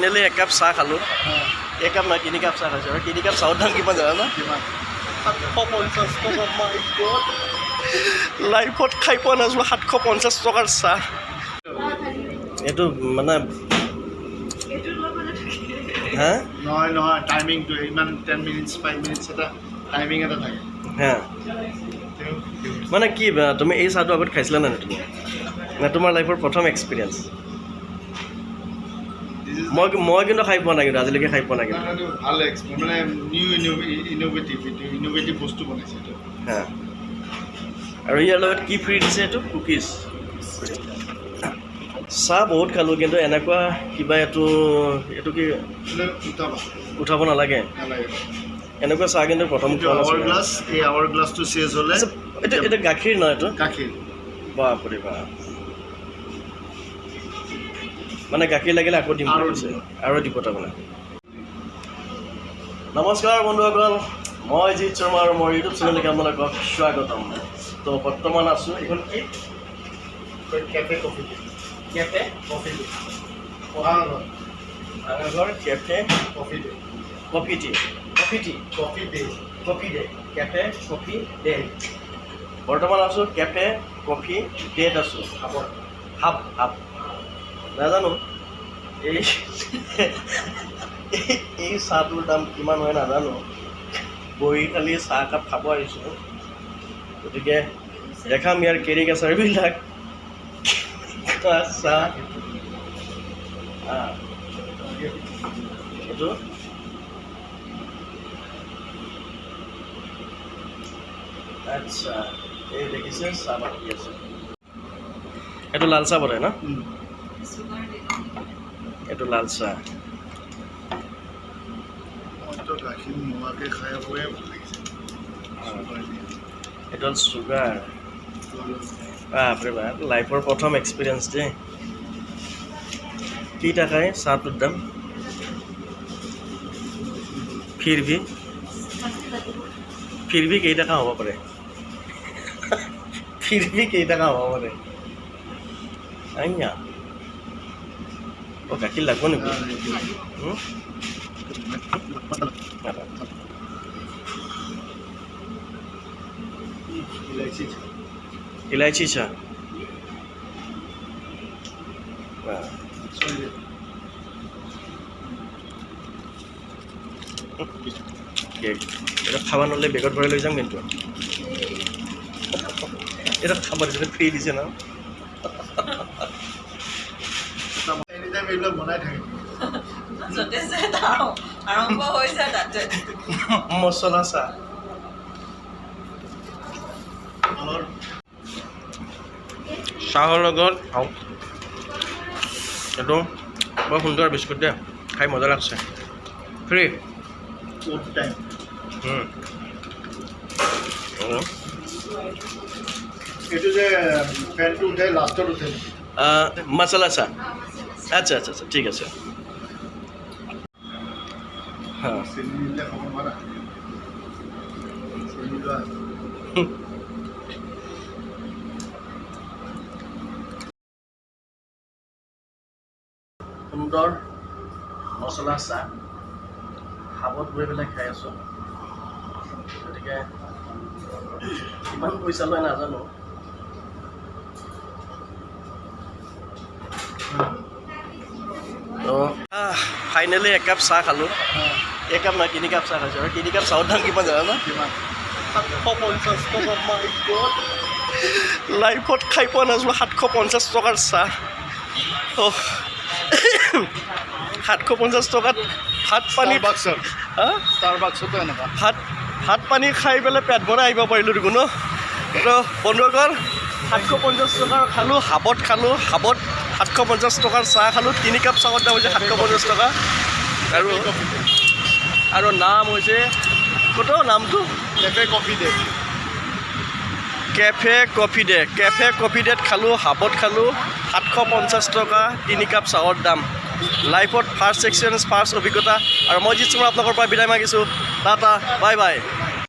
Finally এক cup চাহ খালোঁ। এক কাপ নহয় 3 কাপ চাহ খাইছোঁ। আৰু 3 কাপ চাহৰ দাম কিমান জানা না? 750 টকা। মাই গড, লাইফত খাই পোৱা নাছিলোঁ 750 টকাৰ চাহ। এইটো মানে হা নহয় টাইমিংটো ইমান 10 মিনিটছ 5 মিনিটছ এটা টাইমিং এটা থাকে। হা মানে কি তুমি এই চাহটো আগত খাইছিলা নাই তুমি? নে তোমাৰ লাইফৰ প্ৰথম এক্সপিৰিয়েঞ্চ? মই কিন্তু খাই পোৱা নাই, কিন্তু আজিলৈকে খাই পোৱা নাই। কিন্তু ভাল মানে ইনোভেটিভ বস্তু বনাইছে এইটো। হা আৰু ইয়াৰ লগত কি ফ্ৰী দিছে? এইটো কুকিজ। চাহ বহুত খালোঁ, কিন্তু এনেকুৱা কিবা এইটো কি উঠাব নালাগে এনেকুৱা চাহ কিন্তু প্ৰথম আৱাৰ গ্লাছটো চেজ হ'লে এইটো গাখীৰ নহয়, এইটো গাখীৰ। বাপৰে বাপ, মানে গাখীৰ লাগিলে আকৌ দিম আৰু দিব তাৰমানে। নমস্কাৰ বন্ধুসকল, মই জিৎ শৰ্মা আৰু মোৰ ইউটিউব চেনেললৈকে আপোনালোকক স্বাগতম। তো বৰ্তমান আছোঁ এইখন কি Cafe Coffee Cafe Coffee Bhangagarh Cafe Coffee Day Cafe Coffee Day. বৰ্তমান আছোঁ কেফে কফি ডেত আছোঁ। হাব নাজানো এই চাহটোৰ দাম কিমান হয় নাজানো। বহি খালি চাহ কাপ খাব আহিছোঁ, গতিকে দেখাম ইয়াৰ কেৰিকেচাৰবিলাক। চাহ এইটো আচ্ছা, এই দেখিছে চাহ বাকি আছে। এইটো লাল চাহ বনাই ন? এইটো লাল চাহ। গাখীৰ নোহোৱাকৈ খাই খুবেই ভাল লাগিছে। এইটো হ'ল চুগাৰ। বাপৰে বাপ, লাইফৰ প্ৰথম এক্সপিৰিয়েঞ্চ দেই। কেইটা খায় চাহটোৰ দাম? ফিৰভি কেইটকা হ'ব পাৰে? ফিৰভি কেইটকা হ'ব পাৰে? আইয়া অঁ, গাখীৰ লাগিব নেকি? ইলাইচি চাহ। এটা খাব নহ'লে বেগত ভৰাই লৈ যাম, কিন্তু এটা খাব দিছে, ফ্ৰী দিছে ন? এইবিলাক বনাই থাকে আৰম্ভ হৈছে তাতে মচলা চাহ। চাহৰ লগত খাওঁ। এইটো বৰ সুন্দৰ বিস্কুট দে, খাই মজা লাগছে। ফ্ৰী এইটো যে ফেনটো উঠে লাষ্টত উঠে মচলা চাহ। আচ্ছা, ঠিক আছে। চেনি দিলে খাব নোৱাৰা। চেনি লোৱা সুন্দৰ মচলা চাহ হাবত গৈ পেলাই খাই আছোঁ। গতিকে কিমান পইচা লয় নাজানো। ফাইনেলি এক কাপ চাহ খালোঁ। এক কাপ নহয় 3 কাপ চাহ খাইছোঁ। আৰু 3 কাপ চাহৰ দাম কিমান জানা না? 750 টকা। মাই গড, লাইফত খাই পোৱা নাছিলোঁ 750 টকাৰ চাহ। 750 টকাত ভাত পানী ষ্টাৰবাক্সতো এনেকুৱা ভাত পানী খাই পেলাই পেট ভৰাই আহিব পাৰিলোঁ দেখোন ন? তো বন্ধুসকল, 750 টকাৰ খালোঁ। হাবত 750 টকাৰ চাহ খালোঁ। 3 কাপ চাহৰ দাম হৈছে 750 টকা। আৰু নাম হৈছে ক'ত নামটো? কেফে কফি ডেত খালোঁ। হাবত খালোঁ 750 টকা 3 কাপ চাহৰ দাম। লাইফত ফাৰ্ষ্ট এক্সপিৰিয়েঞ্চ, ফাৰ্ষ্ট অভিজ্ঞতা। আৰু মই জিৎ শৰ্মা আপোনালোকৰ পৰা বিদায় মাগিছোঁ। Tata, bye bye.